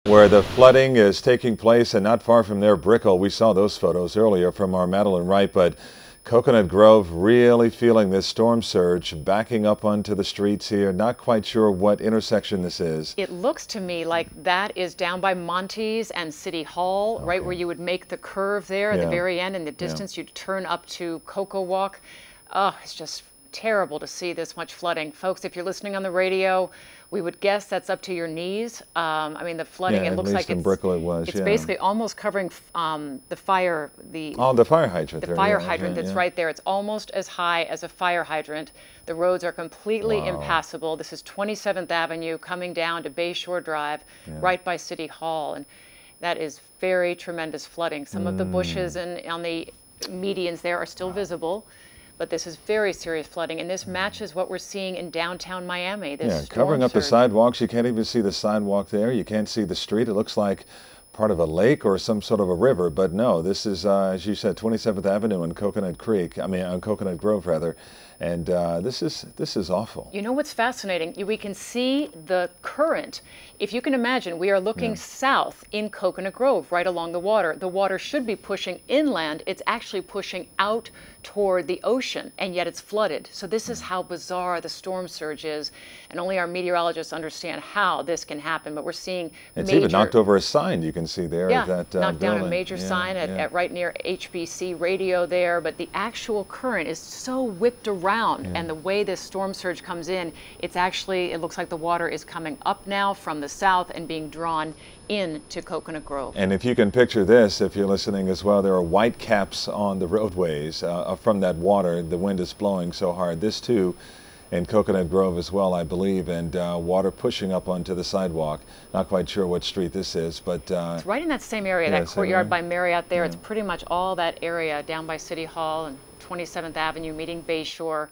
where the flooding is taking place, and not far from there, Brickell. We saw those photos earlier from our Madeline Wright, but Coconut Grove really feeling this storm surge, backing up onto the streets here. Not quite sure what intersection this is. It looks to me like that is down by Monty's and City Hall, Okay. right where you would make the curve there at the very end. In the distance, you'd turn up to Cocoa Walk. Oh, it's just terrible to see this much flooding. Folks, if you're listening on the radio, we would guess that's up to your knees. I mean, the flooding, it looks like in Brickell it was, it's basically almost covering the fire. The fire hydrant there. The fire hydrant that's right there. It's almost as high as a fire hydrant. The roads are completely impassable. This is 27th Avenue coming down to Bayshore Drive, right by City Hall. And that is very tremendous flooding. Some of the bushes and on the medians there are still visible. But this is very serious flooding, and this matches what we're seeing in downtown Miami. This covering up the sidewalks. You can't even see the sidewalk there. You can't see the street. It looks like part of a lake or some sort of a river, but no, this is, as you said, 27th Avenue and Coconut Grove rather, and this is awful. You know what's fascinating? We can see the current. If you can imagine, we are looking south in Coconut Grove, right along the water. The water should be pushing inland. It's actually pushing out toward the ocean, and yet it's flooded. So this is how bizarre the storm surge is, and only our meteorologists understand how this can happen. But we're seeing it's even knocked over a sign you can see there. Knocked down a major sign at right near HBC radio there. But the actual current is so whipped around, and the way this storm surge comes in, it looks like the water is coming up now from the south and being drawn into Coconut Grove. And if you can picture this, if you're listening as well, there are white caps on the roadways from that water. The wind is blowing so hard. This too in Coconut Grove as well, I believe, and water pushing up onto the sidewalk. Not quite sure what street this is, but it's right in that same area, that courtyard by Marriott there. It's pretty much all that area down by City Hall and 27th Avenue meeting Bayshore.